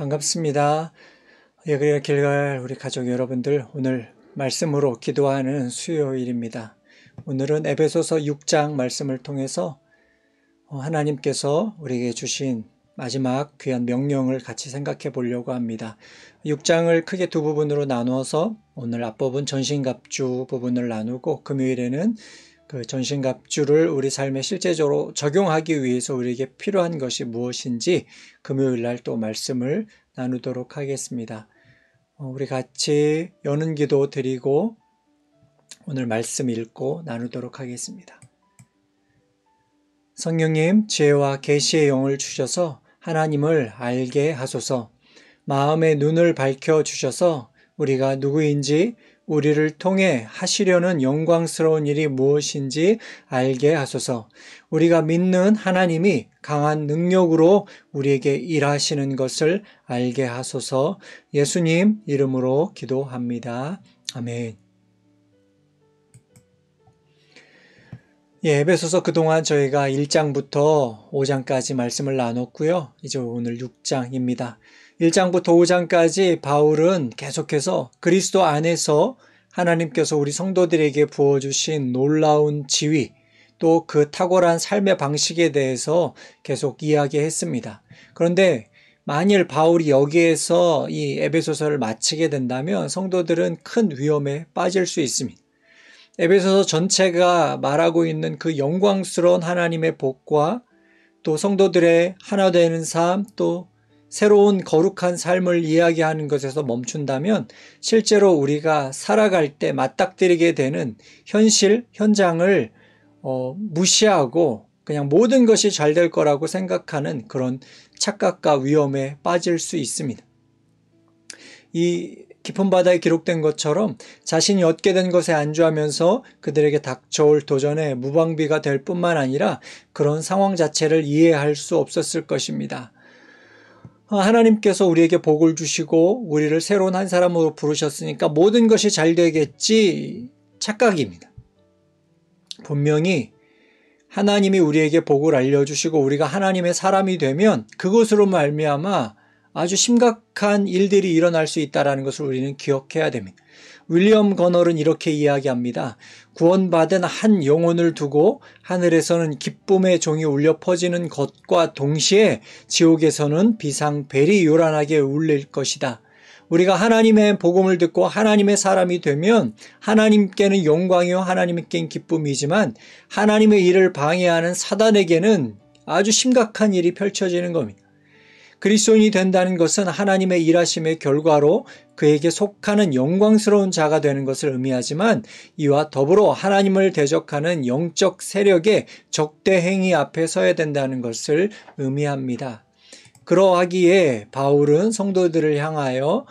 반갑습니다. 예그리가 길갈 우리 가족 여러분들, 오늘 말씀으로 기도하는 수요일입니다. 오늘은 에베소서 6장 말씀을 통해서 하나님께서 우리에게 주신 마지막 귀한 명령을 같이 생각해 보려고 합니다. 6장을 크게 두 부분으로 나누어서 오늘 앞부분 전신갑주 부분을 나누고, 금요일에는 그 전신갑주를 우리 삶에 실제적으로 적용하기 위해서 우리에게 필요한 것이 무엇인지 금요일 날 또 말씀을 나누도록 하겠습니다. 우리 같이 여는 기도 드리고 오늘 말씀 읽고 나누도록 하겠습니다. 성령님, 지혜와 계시의 영을 주셔서 하나님을 알게 하소서. 마음의 눈을 밝혀 주셔서 우리가 누구인지, 우리를 통해 하시려는 영광스러운 일이 무엇인지 알게 하소서. 우리가 믿는 하나님이 강한 능력으로 우리에게 일하시는 것을 알게 하소서. 예수님 이름으로 기도합니다. 아멘. 에베소서 그동안 저희가 1장부터 5장까지 말씀을 나눴고요. 이제 오늘 6장입니다. 1장부터 5장까지 바울은 계속해서 그리스도 안에서 하나님께서 우리 성도들에게 부어주신 놀라운 지위, 또 그 탁월한 삶의 방식에 대해서 계속 이야기했습니다. 그런데 만일 바울이 여기에서 이 에베소서를 마치게 된다면 성도들은 큰 위험에 빠질 수 있습니다. 에베소서 전체가 말하고 있는 그 영광스러운 하나님의 복과 또 성도들의 하나 되는 삶, 또 새로운 거룩한 삶을 이야기하는 것에서 멈춘다면 실제로 우리가 살아갈 때 맞닥뜨리게 되는 현장을 무시하고 그냥 모든 것이 잘 될 거라고 생각하는 그런 착각과 위험에 빠질 수 있습니다. 이 깊은 바다에 기록된 것처럼 자신이 얻게 된 것에 안주하면서 그들에게 닥쳐올 도전에 무방비가 될 뿐만 아니라 그런 상황 자체를 이해할 수 없었을 것입니다. 하나님께서 우리에게 복을 주시고 우리를 새로운 한 사람으로 부르셨으니까 모든 것이 잘 되겠지, 착각입니다. 분명히 하나님이 우리에게 복을 알려주시고 우리가 하나님의 사람이 되면 그것으로 말미암아 아주 심각한 일들이 일어날 수 있다는 것을 우리는 기억해야 됩니다. 윌리엄 거널은 이렇게 이야기합니다. 구원받은 한 영혼을 두고 하늘에서는 기쁨의 종이 울려 퍼지는 것과 동시에 지옥에서는 비상벨이 요란하게 울릴 것이다. 우리가 하나님의 복음을 듣고 하나님의 사람이 되면 하나님께는 영광이요 하나님께는 기쁨이지만 하나님의 일을 방해하는 사단에게는 아주 심각한 일이 펼쳐지는 겁니다. 그리스도인이 된다는 것은 하나님의 일하심의 결과로 그에게 속하는 영광스러운 자가 되는 것을 의미하지만 이와 더불어 하나님을 대적하는 영적 세력의 적대 행위 앞에 서야 된다는 것을 의미합니다. 그러하기에 바울은 성도들을 향하여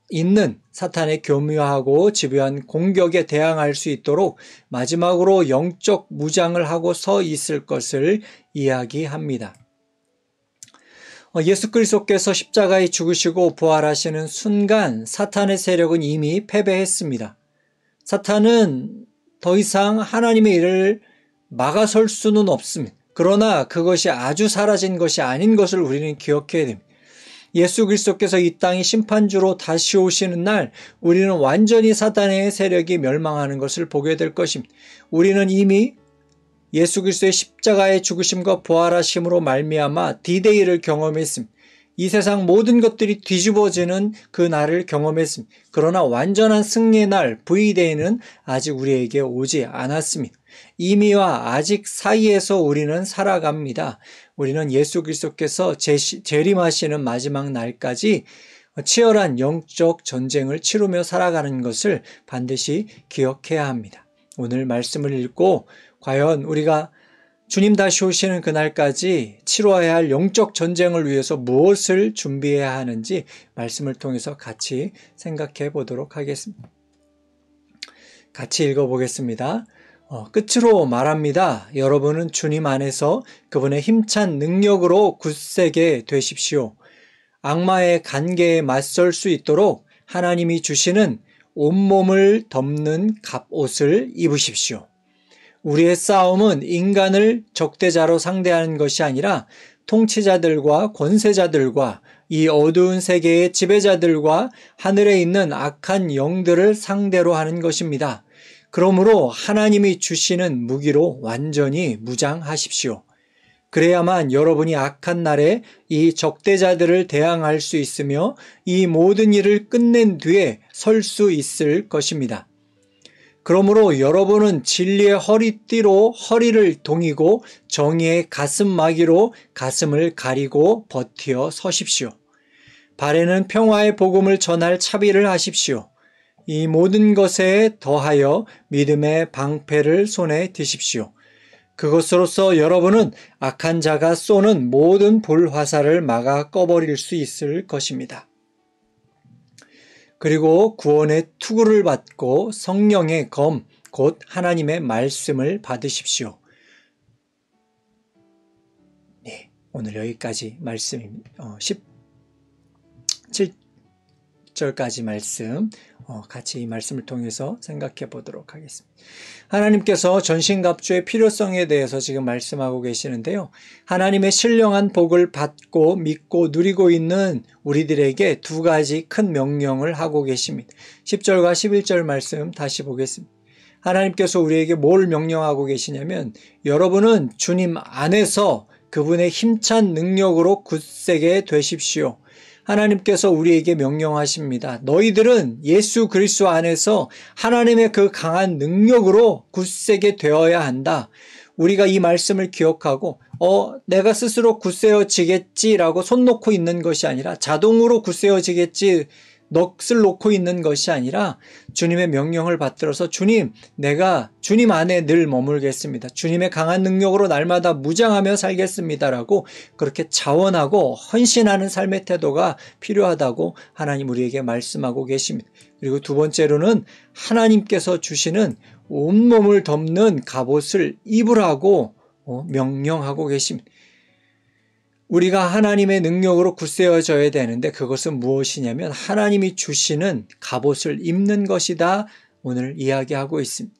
있는 사탄의 교묘하고 집요한 공격에 대항할 수 있도록 마지막으로 영적 무장을 하고 서 있을 것을 이야기합니다. 예수 그리스도께서 십자가에 죽으시고 부활하시는 순간 사탄의 세력은 이미 패배했습니다. 사탄은 더 이상 하나님의 일을 막아설 수는 없습니다. 그러나 그것이 아주 사라진 것이 아닌 것을 우리는 기억해야 됩니다. 예수 그리스도께서 이 땅의 심판주로 다시 오시는 날 우리는 완전히 사탄의 세력이 멸망하는 것을 보게 될 것입니다. 우리는 이미 예수 그리스도의 십자가의 죽으심과 부활하심으로 말미암아 D-Day를 경험했습니다. 이 세상 모든 것들이 뒤집어지는 그 날을 경험했습니다. 그러나 완전한 승리의 날 V-Day는 아직 우리에게 오지 않았습니다. 이미와 아직 사이에서 우리는 살아갑니다. 우리는 예수 그리스도께서 재림하시는 마지막 날까지 치열한 영적 전쟁을 치르며 살아가는 것을 반드시 기억해야 합니다. 오늘 말씀을 읽고 과연 우리가 주님 다시 오시는 그날까지 치러야 할 영적 전쟁을 위해서 무엇을 준비해야 하는지 말씀을 통해서 같이 생각해 보도록 하겠습니다. 같이 읽어보겠습니다. 끝으로 말합니다. 여러분은 주님 안에서 그분의 힘찬 능력으로 굳세게 되십시오. 악마의 간계에 맞설 수 있도록 하나님이 주시는 온몸을 덮는 갑옷을 입으십시오. 우리의 싸움은 인간을 적대자로 상대하는 것이 아니라 통치자들과 권세자들과 이 어두운 세계의 지배자들과 하늘에 있는 악한 영들을 상대로 하는 것입니다. 그러므로 하나님이 주시는 무기로 완전히 무장하십시오. 그래야만 여러분이 악한 날에 이 적대자들을 대항할 수 있으며 이 모든 일을 끝낸 뒤에 설 수 있을 것입니다. 그러므로 여러분은 진리의 허리띠로 허리를 동이고 정의의 가슴마기로 가슴을 가리고 버티어 서십시오. 발에는 평화의 복음을 전할 차비를 하십시오. 이 모든 것에 더하여 믿음의 방패를 손에 드십시오. 그것으로서 여러분은 악한 자가 쏘는 모든 불화살을 막아 꺼버릴 수 있을 것입니다. 그리고 구원의 투구를 받고 성령의 검, 곧 하나님의 말씀을 받으십시오. 네, 오늘 여기까지 말씀입니다. 17절까지 말씀 같이 이 말씀을 통해서 생각해 보도록 하겠습니다. 하나님께서 전신갑주의 필요성에 대해서 지금 말씀하고 계시는데요. 하나님의 신령한 복을 받고 믿고 누리고 있는 우리들에게 두 가지 큰 명령을 하고 계십니다. 10절과 11절 말씀 다시 보겠습니다. 하나님께서 우리에게 뭘 명령하고 계시냐면 여러분은 주님 안에서 그분의 힘찬 능력으로 굳세게 되십시오. 하나님께서 우리에게 명령하십니다. 너희들은 예수 그리스도 안에서 하나님의 그 강한 능력으로 굳세게 되어야 한다. 우리가 이 말씀을 기억하고 내가 스스로 굳세어지겠지라고 손 놓고 있는 것이 아니라 자동으로 굳세어지겠지 넋을 놓고 있는 것이 아니라 주님의 명령을 받들어서 내가 주님 안에 늘 머물겠습니다. 주님의 강한 능력으로 날마다 무장하며 살겠습니다라고 그렇게 자원하고 헌신하는 삶의 태도가 필요하다고 하나님 우리에게 말씀하고 계십니다. 그리고 두 번째로는 하나님께서 주시는 온몸을 덮는 갑옷을 입으라고 명령하고 계십니다. 우리가 하나님의 능력으로 굳세어져야 되는데 그것은 무엇이냐면 하나님이 주시는 갑옷을 입는 것이다. 오늘 이야기하고 있습니다.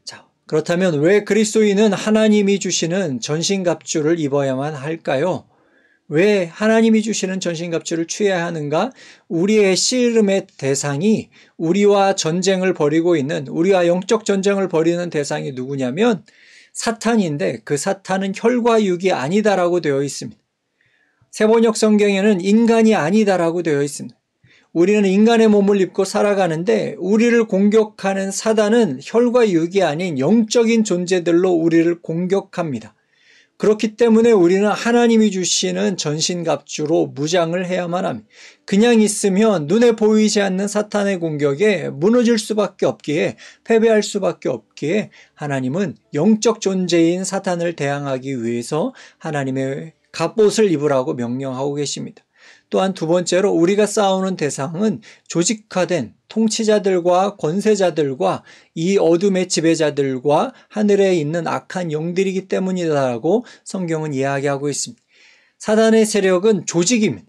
자, 그렇다면 왜 그리스도인은 하나님이 주시는 전신갑주를 입어야만 할까요? 왜 하나님이 주시는 전신갑주를 취해야 하는가? 우리의 씨름의 대상이 우리와 전쟁을 벌이고 있는 우리와 영적 전쟁을 벌이는 대상이 누구냐면 사탄인데 그 사탄은 혈과 육이 아니다라고 되어 있습니다. 세번역 성경에는 인간이 아니다라고 되어 있습니다. 우리는 인간의 몸을 입고 살아가는데 우리를 공격하는 사단은 혈과 육이 아닌 영적인 존재들로 우리를 공격합니다. 그렇기 때문에 우리는 하나님이 주시는 전신갑주로 무장을 해야만 합니다. 그냥 있으면 눈에 보이지 않는 사탄의 공격에 무너질 수밖에 없기에 패배할 수밖에 없기에 하나님은 영적 존재인 사탄을 대항하기 위해서 하나님의 갑옷을 입으라고 명령하고 계십니다. 또한 두 번째로 우리가 싸우는 대상은 조직화된 통치자들과 권세자들과 이 어둠의 지배자들과 하늘에 있는 악한 영들이기 때문이다라고 성경은 이야기하고 있습니다. 사단의 세력은 조직입니다.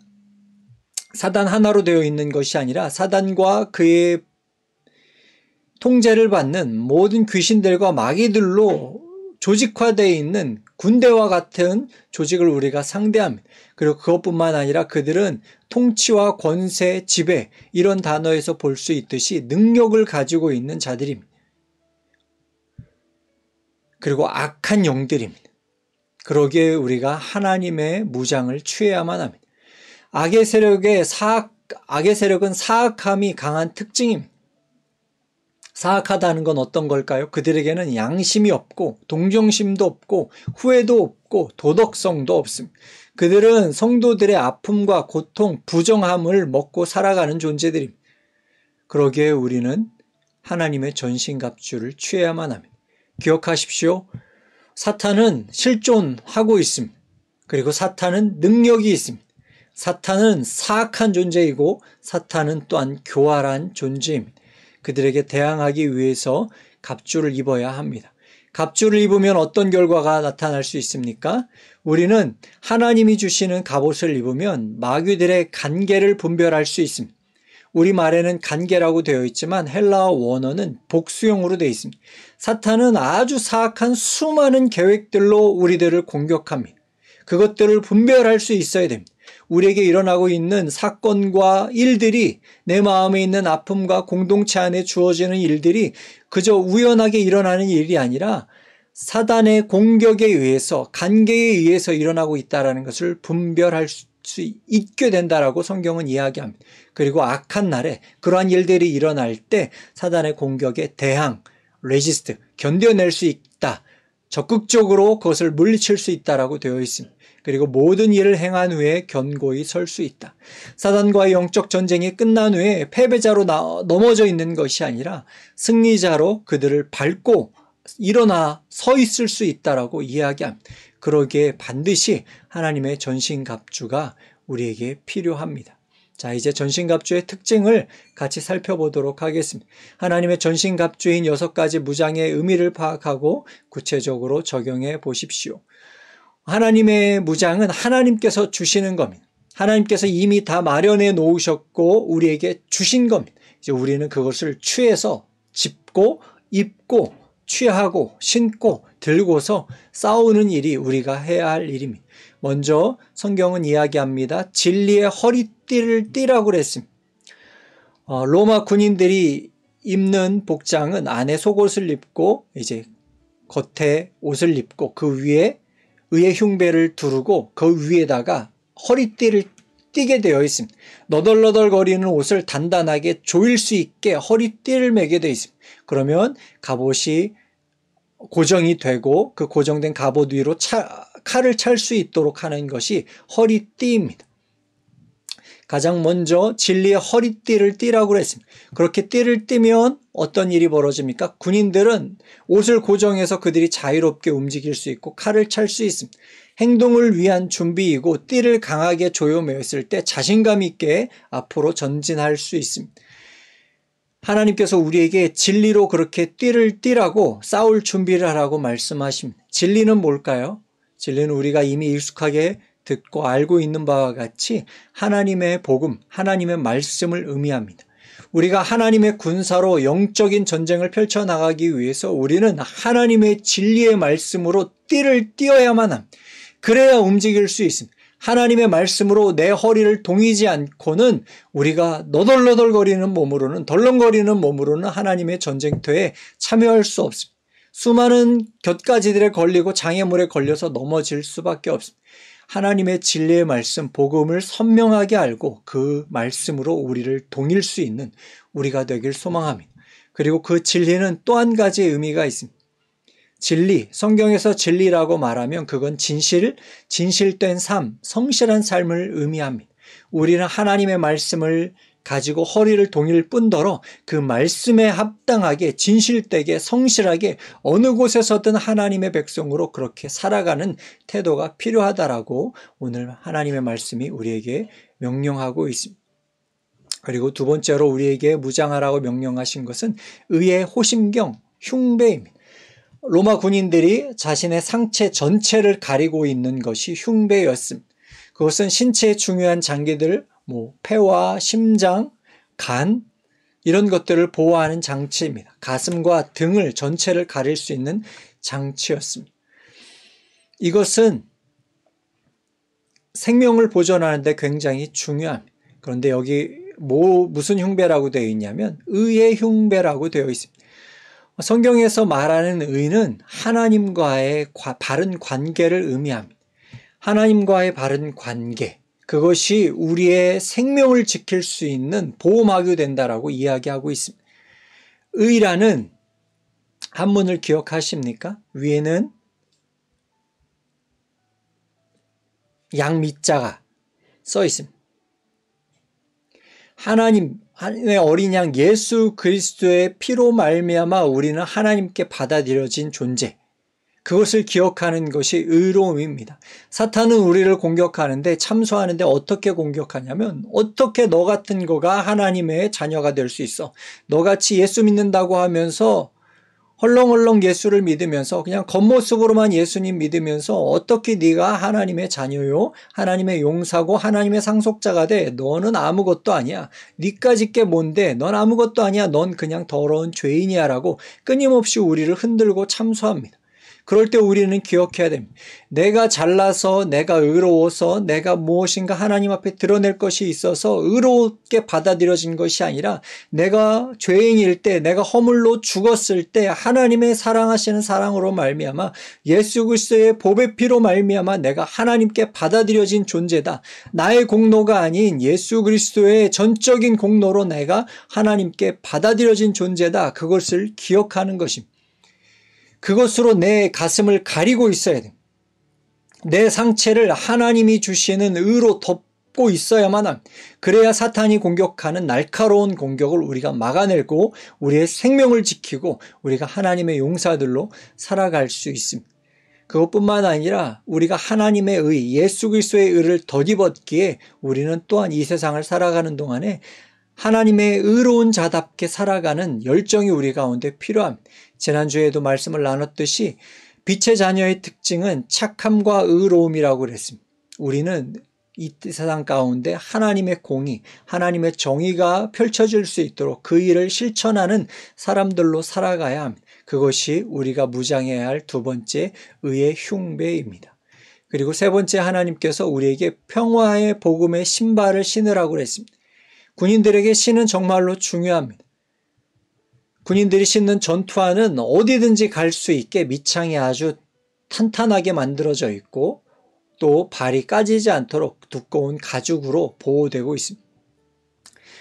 사단 하나로 되어 있는 것이 아니라 사단과 그의 통제를 받는 모든 귀신들과 마귀들로 조직화되어 있는 군대와 같은 조직을 우리가 상대합니다. 그리고 그것뿐만 아니라 그들은 통치와 권세, 지배 이런 단어에서 볼 수 있듯이 능력을 가지고 있는 자들입니다. 그리고 악한 영들입니다. 그러기에 우리가 하나님의 무장을 취해야만 합니다. 악의 세력은 사악함이 강한 특징입니다. 사악하다는 건 어떤 걸까요? 그들에게는 양심이 없고 동정심도 없고 후회도 없고 도덕성도 없습니다. 그들은 성도들의 아픔과 고통, 부정함을 먹고 살아가는 존재들입니다. 그러기에 우리는 하나님의 전신갑주를 취해야만 합니다. 기억하십시오. 사탄은 실존하고 있습니다. 그리고 사탄은 능력이 있습니다. 사탄은 사악한 존재이고 사탄은 또한 교활한 존재입니다. 그들에게 대항하기 위해서 갑주를 입어야 합니다. 갑주를 입으면 어떤 결과가 나타날 수 있습니까? 우리는 하나님이 주시는 갑옷을 입으면 마귀들의 간계를 분별할 수 있습니다. 우리말에는 간계라고 되어 있지만 헬라어 원어는 복수형으로 되어 있습니다. 사탄은 아주 사악한 수많은 계획들로 우리들을 공격합니다. 그것들을 분별할 수 있어야 됩니다. 우리에게 일어나고 있는 사건과 일들이, 내 마음에 있는 아픔과 공동체 안에 주어지는 일들이 그저 우연하게 일어나는 일이 아니라 사단의 공격에 의해서, 관계에 의해서 일어나고 있다는 것을 분별할 수 있게 된다라고 성경은 이야기합니다. 그리고 악한 날에 그러한 일들이 일어날 때 사단의 공격에 대항, 레지스트, 견뎌낼 수 있다. 적극적으로 그것을 물리칠 수 있다라고 되어 있습니다. 그리고 모든 일을 행한 후에 견고히 설 수 있다. 사단과의 영적 전쟁이 끝난 후에 패배자로 넘어져 있는 것이 아니라 승리자로 그들을 밟고 일어나 서 있을 수 있다라고 이야기합니다. 그러기에 반드시 하나님의 전신갑주가 우리에게 필요합니다. 자, 이제 전신갑주의 특징을 같이 살펴보도록 하겠습니다. 하나님의 전신갑주인 6가지 무장의 의미를 파악하고 구체적으로 적용해 보십시오. 하나님의 무장은 하나님께서 주시는 겁니다. 하나님께서 이미 다 마련해 놓으셨고 우리에게 주신 겁니다. 이제 우리는 그것을 취해서 짚고 입고 취하고 신고 들고서 싸우는 일이 우리가 해야 할 일입니다. 먼저 성경은 이야기합니다. 진리의 허리띠를 띠라고 그랬습니다. 로마 군인들이 입는 복장은 안에 속옷을 입고 이제 겉에 옷을 입고 그 위에 의의 흉배를 두르고 그 위에다가 허리띠를 띠게 되어 있습니다. 너덜너덜거리는 옷을 단단하게 조일 수 있게 허리띠를 매게 되어 있습니다. 그러면 갑옷이 고정이 되고 그 고정된 갑옷 위로 칼을 찰 수 있도록 하는 것이 허리띠입니다. 가장 먼저 진리의 허리띠를 띠라고 그랬습니다. 그렇게 띠를 띠면 어떤 일이 벌어집니까? 군인들은 옷을 고정해서 그들이 자유롭게 움직일 수 있고 칼을 찰 수 있습니다. 행동을 위한 준비이고 띠를 강하게 조여매었을 때 자신감 있게 앞으로 전진할 수 있습니다. 하나님께서 우리에게 진리로 그렇게 띠를 띠라고 싸울 준비를 하라고 말씀하십니다. 진리는 뭘까요? 진리는 우리가 이미 익숙하게 듣고 알고 있는 바와 같이 하나님의 복음, 하나님의 말씀을 의미합니다. 우리가 하나님의 군사로 영적인 전쟁을 펼쳐나가기 위해서 우리는 하나님의 진리의 말씀으로 띠를 띄어야만 합니다. 그래야 움직일 수 있습니다. 하나님의 말씀으로 내 허리를 동이지 않고는 우리가 너덜너덜거리는 몸으로는, 덜렁거리는 몸으로는 하나님의 전쟁터에 참여할 수 없습니다. 수많은 곁가지들에 걸리고 장애물에 걸려서 넘어질 수밖에 없습니다. 하나님의 진리의 말씀, 복음을 선명하게 알고 그 말씀으로 우리를 동일 수 있는 우리가 되길 소망합니다. 그리고 그 진리는 또 한 가지의 의미가 있습니다. 진리, 성경에서 진리라고 말하면 그건 진실, 진실된 삶, 성실한 삶을 의미합니다. 우리는 하나님의 말씀을 가지고 허리를 동일 뿐더러 그 말씀에 합당하게 진실되게 성실하게 어느 곳에서든 하나님의 백성으로 그렇게 살아가는 태도가 필요하다라고 오늘 하나님의 말씀이 우리에게 명령하고 있습니다. 그리고 두 번째로 우리에게 무장하라고 명령하신 것은 의의 호심경, 흉배입니다. 로마 군인들이 자신의 상체 전체를 가리고 있는 것이 흉배였습니다. 그것은 신체의 중요한 장기들, 폐와 심장, 간 이런 것들을 보호하는 장치입니다. 가슴과 등을 전체를 가릴 수 있는 장치였습니다. 이것은 생명을 보존하는 데 굉장히 중요합니다. 그런데 여기 무슨 흉배라고 되어 있냐면 의의 흉배라고 되어 있습니다. 성경에서 말하는 의는 하나님과의 바른 관계를 의미합니다. 하나님과의 바른 관계, 그것이 우리의 생명을 지킬 수 있는 보호막이 된다라고 이야기하고 있습니다. 의라는 한문을 기억하십니까? 위에는 양미자가 써 있습니다. 하나님의 어린 양 예수 그리스도의 피로 말미암아 우리는 하나님께 받아들여진 존재, 그것을 기억하는 것이 의로움입니다. 사탄은 우리를 공격하는데, 참소하는데 어떻게 공격하냐면, 어떻게 너 같은 거가 하나님의 자녀가 될 수 있어? 너같이 예수 믿는다고 하면서 헐렁헐렁 예수를 믿으면서 그냥 겉모습으로만 예수님 믿으면서 어떻게 네가 하나님의 자녀요? 하나님의 용사고 하나님의 상속자가 돼? 너는 아무것도 아니야. 네까짓 게 뭔데? 넌 아무것도 아니야. 넌 그냥 더러운 죄인이야 라고 끊임없이 우리를 흔들고 참소합니다. 그럴 때 우리는 기억해야 됩니다. 내가 잘나서, 내가 의로워서, 내가 무엇인가 하나님 앞에 드러낼 것이 있어서 의롭게 받아들여진 것이 아니라 내가 죄인일 때, 내가 허물로 죽었을 때 하나님의 사랑하시는 사랑으로 말미암아 예수 그리스도의 보배 피로 말미암아 내가 하나님께 받아들여진 존재다. 나의 공로가 아닌 예수 그리스도의 전적인 공로로 내가 하나님께 받아들여진 존재다. 그것을 기억하는 것입니다. 그것으로 내 가슴을 가리고 있어야 돼. 내 상체를 하나님이 주시는 의로 덮고 있어야만 합니다. 그래야 사탄이 공격하는 날카로운 공격을 우리가 막아내고 우리의 생명을 지키고 우리가 하나님의 용사들로 살아갈 수 있습니다. 그것뿐만 아니라 우리가 하나님의 의, 예수 그리스도의 의를 덧입었기에 우리는 또한 이 세상을 살아가는 동안에 하나님의 의로운 자답게 살아가는 열정이 우리 가운데 필요합니다. 지난주에도 말씀을 나눴듯이 빛의 자녀의 특징은 착함과 의로움이라고 그랬습니다. 우리는 이 세상 가운데 하나님의 공의, 하나님의 정의가 펼쳐질 수 있도록 그 일을 실천하는 사람들로 살아가야 합니다. 그것이 우리가 무장해야 할 두 번째 의의 흉배입니다. 그리고 세 번째, 하나님께서 우리에게 평화의 복음의 신발을 신으라고 그랬습니다. 군인들에게 신은 정말로 중요합니다. 군인들이 신는 전투화는 어디든지 갈 수 있게 밑창이 아주 탄탄하게 만들어져 있고 또 발이 까지지 않도록 두꺼운 가죽으로 보호되고 있습니다.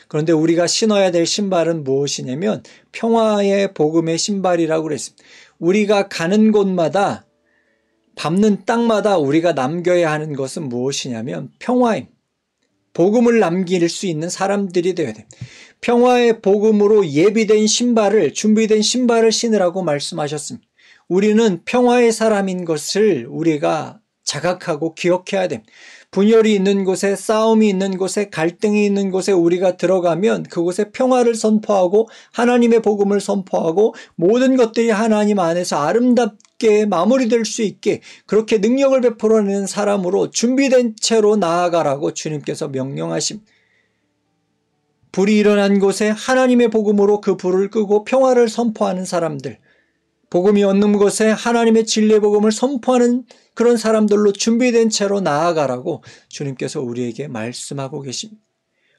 그런데 우리가 신어야 될 신발은 무엇이냐면 평화의 복음의 신발이라고 그랬습니다. 우리가 가는 곳마다 밟는 땅마다 우리가 남겨야 하는 것은 무엇이냐면 평화입니다. 복음을 남길 수 있는 사람들이 되어야 됩니다. 평화의 복음으로 예비된 신발을, 준비된 신발을 신으라고 말씀하셨습니다. 우리는 평화의 사람인 것을 우리가 자각하고 기억해야 됩니다. 분열이 있는 곳에, 싸움이 있는 곳에, 갈등이 있는 곳에 우리가 들어가면 그곳에 평화를 선포하고 하나님의 복음을 선포하고 모든 것들이 하나님 안에서 아름답게 마무리될 수 있게 그렇게 능력을 베풀어내는 사람으로 준비된 채로 나아가라고 주님께서 명령하십니다. 불이 일어난 곳에 하나님의 복음으로 그 불을 끄고 평화를 선포하는 사람들, 복음이 없는 곳에 하나님의 진리의 복음을 선포하는 그런 사람들로 준비된 채로 나아가라고 주님께서 우리에게 말씀하고 계십니다.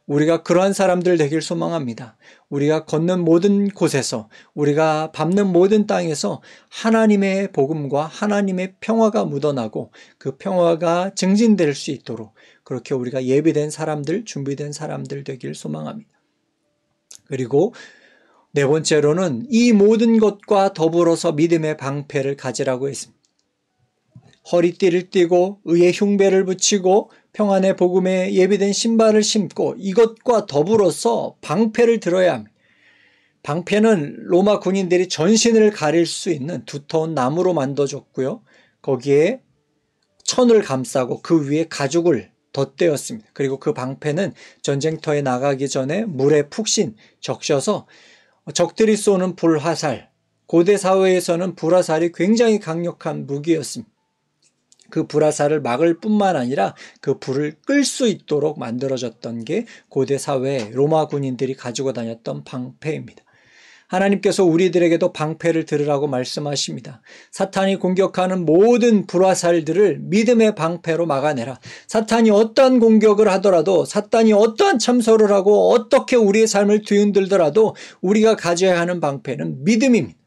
우리가 그러한 사람들 되길 소망합니다. 우리가 걷는 모든 곳에서, 우리가 밟는 모든 땅에서 하나님의 복음과 하나님의 평화가 묻어나고 그 평화가 증진될 수 있도록 그렇게 우리가 예비된 사람들, 준비된 사람들 되길 소망합니다. 그리고 네 번째로는 이 모든 것과 더불어서 믿음의 방패를 가지라고 했습니다. 허리띠를 띠고 의의 흉배를 붙이고 평안의 복음에 예비된 신발을 신고 이것과 더불어서 방패를 들어야 합니다. 방패는 로마 군인들이 전신을 가릴 수 있는 두터운 나무로 만들어졌고요. 거기에 천을 감싸고 그 위에 가죽을 덧대었습니다. 그리고 그 방패는 전쟁터에 나가기 전에 물에 푹 적셔서 적들이 쏘는 불화살, 고대 사회에서는 불화살이 굉장히 강력한 무기였습니다. 그 불화살을 막을 뿐만 아니라 그 불을 끌 수 있도록 만들어졌던 게 고대 사회 로마 군인들이 가지고 다녔던 방패입니다. 하나님께서 우리들에게도 방패를 들으라고 말씀하십니다. 사탄이 공격하는 모든 불화살들을 믿음의 방패로 막아내라. 사탄이 어떠한 공격을 하더라도, 사탄이 어떠한 참소를 하고 어떻게 우리의 삶을 뒤흔들더라도 우리가 가져야 하는 방패는 믿음입니다.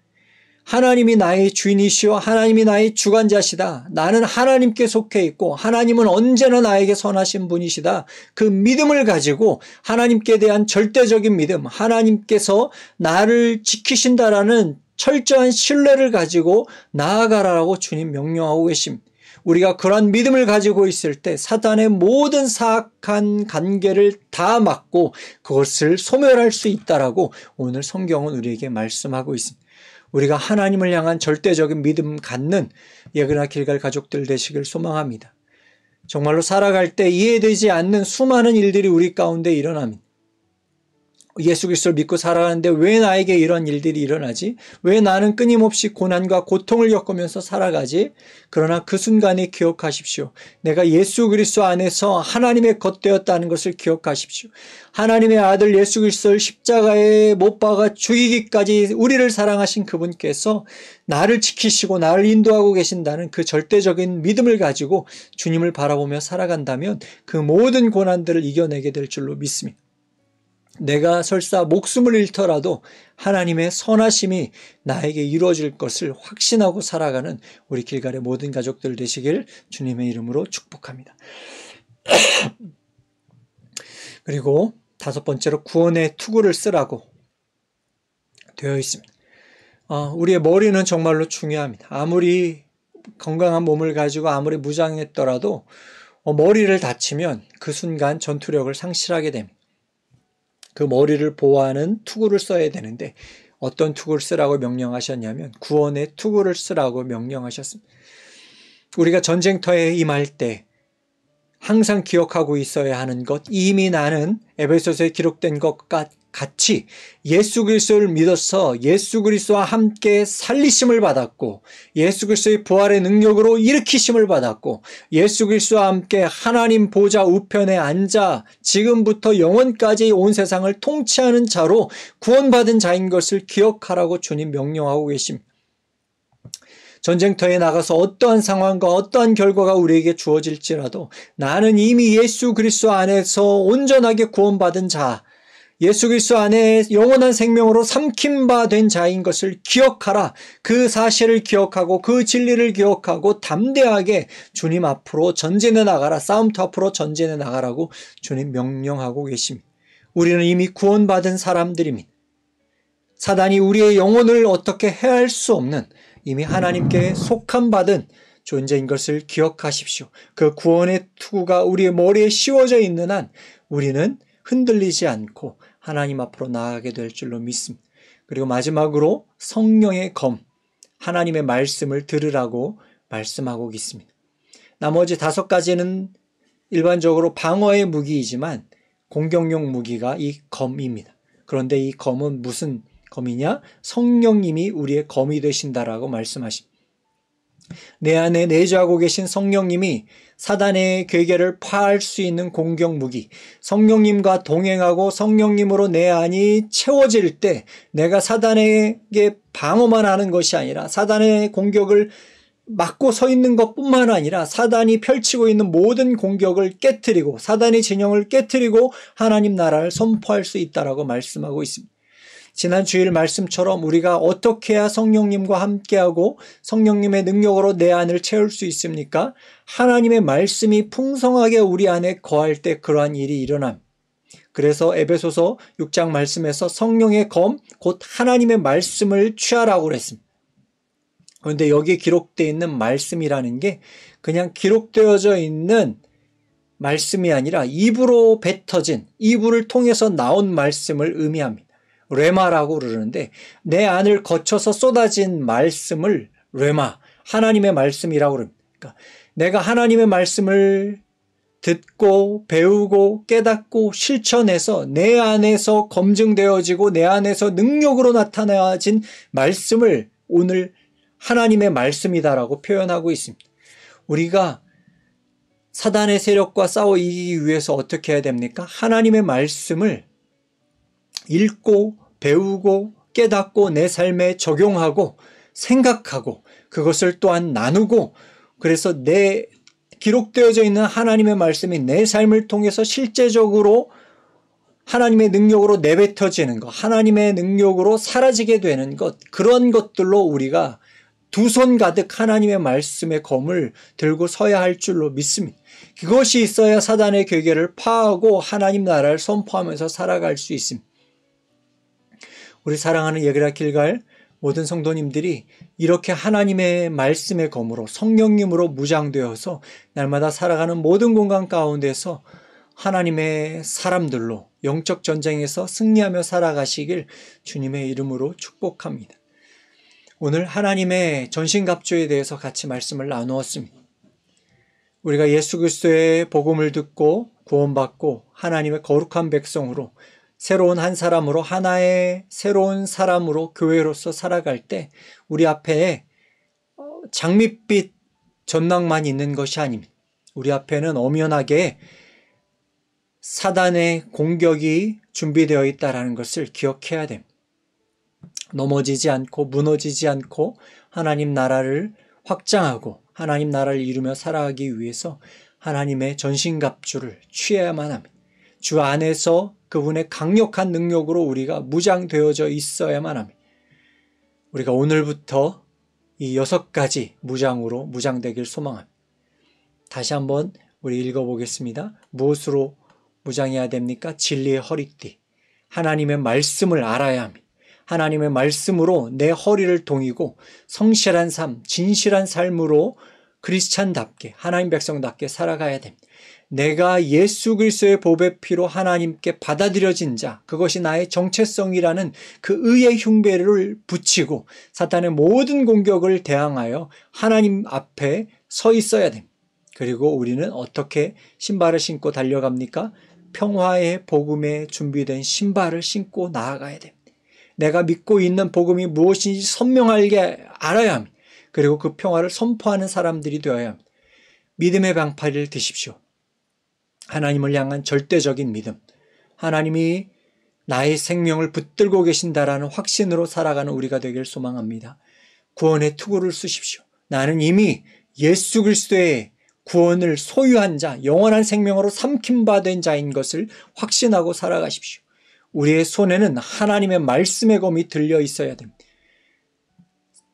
하나님이 나의 주인이시오, 하나님이 나의 주관자시다. 나는 하나님께 속해 있고 하나님은 언제나 나에게 선하신 분이시다. 그 믿음을 가지고 하나님께 대한 절대적인 믿음, 하나님께서 나를 지키신다라는 철저한 신뢰를 가지고 나아가라고 주님 명령하고 계십니다. 우리가 그러한 믿음을 가지고 있을 때 사탄의 모든 사악한 관계를 다 막고 그것을 소멸할 수 있다라고 오늘 성경은 우리에게 말씀하고 있습니다. 우리가 하나님을 향한 절대적인 믿음 갖는 예그나 길갈 가족들 되시길 소망합니다. 정말로 살아갈 때 이해되지 않는 수많은 일들이 우리 가운데 일어납니다. 예수 그리스도를 믿고 살아가는데 왜 나에게 이런 일들이 일어나지? 왜 나는 끊임없이 고난과 고통을 겪으면서 살아가지? 그러나 그 순간에 기억하십시오. 내가 예수 그리스도 안에서 하나님의 것 되었다는 것을 기억하십시오. 하나님의 아들 예수 그리스도를 십자가에 못 박아 죽이기까지 우리를 사랑하신 그분께서 나를 지키시고 나를 인도하고 계신다는 그 절대적인 믿음을 가지고 주님을 바라보며 살아간다면 그 모든 고난들을 이겨내게 될 줄로 믿습니다. 내가 설사 목숨을 잃더라도 하나님의 선하심이 나에게 이루어질 것을 확신하고 살아가는 우리 길갈의 모든 가족들 되시길 주님의 이름으로 축복합니다. 그리고 5번째로 구원의 투구를 쓰라고 되어 있습니다. 우리의 머리는 정말로 중요합니다. 아무리 건강한 몸을 가지고 아무리 무장했더라도 머리를 다치면 그 순간 전투력을 상실하게 됩니다. 그 머리를 보호하는 투구를 써야 되는데 어떤 투구를 쓰라고 명령하셨냐면 구원의 투구를 쓰라고 명령하셨습니다. 우리가 전쟁터에 임할 때 항상 기억하고 있어야 하는 것, 이미 나는 에베소서에 기록된 것과 같이 예수 그리스도를 믿어서 예수 그리스도와 함께 살리심을 받았고 예수 그리스도의 부활의 능력으로 일으키심을 받았고 예수 그리스도와 함께 하나님 보좌 우편에 앉아 지금부터 영원까지 온 세상을 통치하는 자로 구원받은 자인 것을 기억하라고 주님 명령하고 계십니다. 전쟁터에 나가서 어떠한 상황과 어떠한 결과가 우리에게 주어질지라도 나는 이미 예수 그리스도 안에서 온전하게 구원받은 자, 예수 그리스도 안에 영원한 생명으로 삼킨 바 된 자인 것을 기억하라. 그 사실을 기억하고 그 진리를 기억하고 담대하게 주님 앞으로 전진해 나가라. 싸움터 앞으로 전진해 나가라고 주님 명령하고 계십니다. 우리는 이미 구원받은 사람들입니다. 사단이 우리의 영혼을 어떻게 해할 수 없는 이미 하나님께 속한 받은 존재인 것을 기억하십시오. 그 구원의 투구가 우리의 머리에 씌워져 있는 한 우리는 흔들리지 않고 하나님 앞으로 나아가게 될 줄로 믿습니다. 그리고 마지막으로 성령의 검, 하나님의 말씀을 들으라고 말씀하고 있습니다. 나머지 5가지는 일반적으로 방어의 무기이지만 공격용 무기가 이 검입니다. 그런데 이 검은 무슨 검이냐? 성령님이 우리의 검이 되신다라고 말씀하십니다. 내 안에 내주하고 계신 성령님이 사단의 괴계를 파할 수 있는 공격 무기, 성령님과 동행하고 성령님으로 내 안이 채워질 때 내가 사단에게 방어만 하는 것이 아니라 사단의 공격을 막고 서 있는 것뿐만 아니라 사단이 펼치고 있는 모든 공격을 깨트리고 사단의 진영을 깨트리고 하나님 나라를 선포할 수 있다라고 말씀하고 있습니다. 지난 주일 말씀처럼 우리가 어떻게 해야 성령님과 함께하고 성령님의 능력으로 내 안을 채울 수 있습니까? 하나님의 말씀이 풍성하게 우리 안에 거할 때 그러한 일이 일어납니다. 그래서 에베소서 6장 말씀에서 성령의 검, 곧 하나님의 말씀을 취하라고 그랬습니다. 그런데 여기에 기록되어 있는 말씀이라는 게 그냥 기록되어져 있는 말씀이 아니라 입으로 뱉어진, 입을 통해서 나온 말씀을 의미합니다. 레마라고 그러는데 내 안을 거쳐서 쏟아진 말씀을 레마, 하나님의 말씀이라고 그럽니다. 그러니까 내가 하나님의 말씀을 듣고 배우고 깨닫고 실천해서 내 안에서 검증되어지고 내 안에서 능력으로 나타나진 말씀을 오늘 하나님의 말씀이다라고 표현하고 있습니다. 우리가 사단의 세력과 싸워 이기기 위해서 어떻게 해야 됩니까? 하나님의 말씀을 읽고 배우고 깨닫고 내 삶에 적용하고 생각하고 그것을 또한 나누고 그래서 내 기록되어져 있는 하나님의 말씀이 내 삶을 통해서 실제적으로 하나님의 능력으로 내뱉어지는 것, 하나님의 능력으로 사라지게 되는 것, 그런 것들로 우리가 두 손 가득 하나님의 말씀의 검을 들고 서야 할 줄로 믿습니다. 그것이 있어야 사단의 괴계를 파하고 하나님 나라를 선포하면서 살아갈 수 있습니다. 우리 사랑하는 예그라 길갈 모든 성도님들이 이렇게 하나님의 말씀의 검으로 성령님으로 무장되어서 날마다 살아가는 모든 공간 가운데서 하나님의 사람들로 영적 전쟁에서 승리하며 살아가시길 주님의 이름으로 축복합니다. 오늘 하나님의 전신갑주에 대해서 같이 말씀을 나누었습니다. 우리가 예수 그리스도의 복음을 듣고 구원받고 하나님의 거룩한 백성으로 새로운 한 사람으로 하나의 새로운 사람으로 교회로서 살아갈 때 우리 앞에 장밋빛 전망만 있는 것이 아닙니다. 우리 앞에는 엄연하게 사단의 공격이 준비되어 있다는 것을 기억해야 됩니다. 넘어지지 않고 무너지지 않고 하나님 나라를 확장하고 하나님 나라를 이루며 살아가기 위해서 하나님의 전신갑주를 취해야만 합니다. 주 안에서 그분의 강력한 능력으로 우리가 무장되어져 있어야만 합니다. 우리가 오늘부터 이 6가지 무장으로 무장되길 소망합니다. 다시 한번 우리 읽어보겠습니다. 무엇으로 무장해야 됩니까? 진리의 허리띠. 하나님의 말씀을 알아야 합니다. 하나님의 말씀으로 내 허리를 동이고 성실한 삶, 진실한 삶으로 크리스찬답게 하나님 백성답게 살아가야 됩니다. 내가 예수 그리스도의 보배 피로 하나님께 받아들여진 자, 그것이 나의 정체성이라는 그 의의 흉배를 붙이고 사탄의 모든 공격을 대항하여 하나님 앞에 서 있어야 됩니다. 그리고 우리는 어떻게 신발을 신고 달려갑니까? 평화의 복음에 준비된 신발을 신고 나아가야 됩니다. 내가 믿고 있는 복음이 무엇인지 선명하게 알아야 합니다. 그리고 그 평화를 선포하는 사람들이 되어야 합니다. 믿음의 방파를 드십시오. 하나님을 향한 절대적인 믿음. 하나님이 나의 생명을 붙들고 계신다라는 확신으로 살아가는 우리가 되길 소망합니다. 구원의 투구를 쓰십시오. 나는 이미 예수 그리스도의 구원을 소유한 자, 영원한 생명으로 삼킴받은 자인 것을 확신하고 살아가십시오. 우리의 손에는 하나님의 말씀의 검이 들려 있어야 됩니다.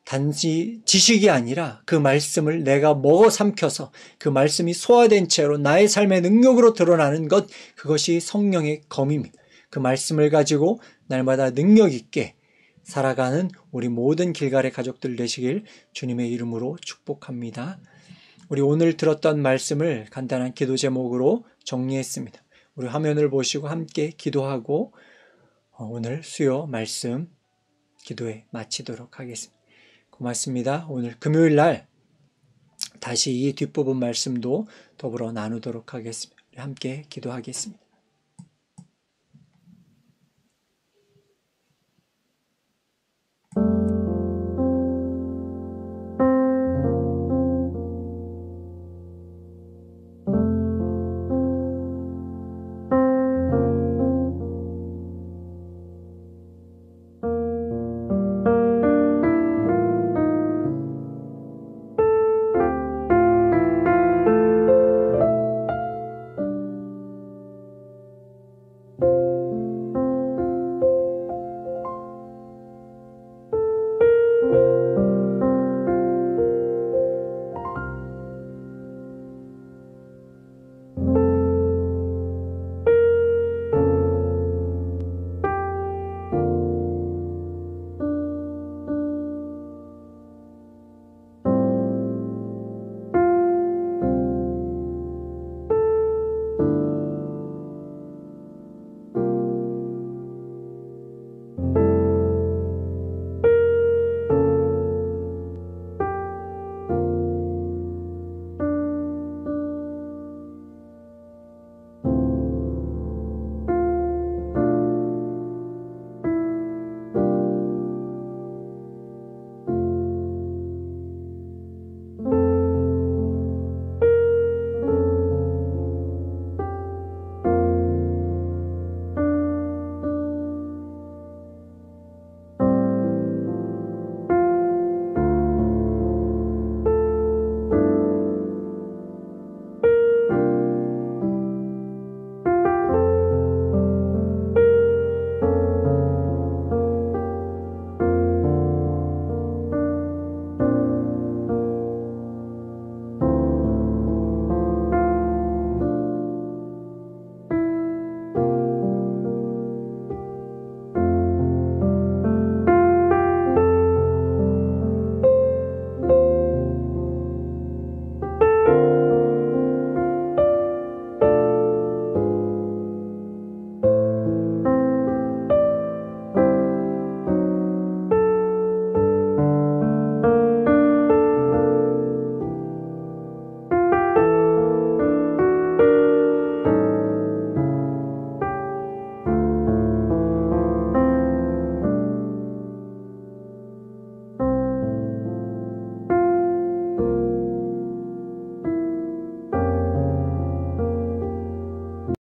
단지 지식이 아니라 그 말씀을 내가 먹어 삼켜서 그 말씀이 소화된 채로 나의 삶의 능력으로 드러나는 것, 그것이 성령의 검입니다. 그 말씀을 가지고 날마다 능력 있게 살아가는 우리 모든 길갈의 가족들 되시길 주님의 이름으로 축복합니다. 우리 오늘 들었던 말씀을 간단한 기도 제목으로 정리했습니다. 우리 화면을 보시고 함께 기도하고 오늘 수요 말씀 기도에 마치도록 하겠습니다. 고맙습니다. 오늘 금요일 날 다시 이 뒷부분 말씀도 더불어 나누도록 하겠습니다. 함께 기도하겠습니다.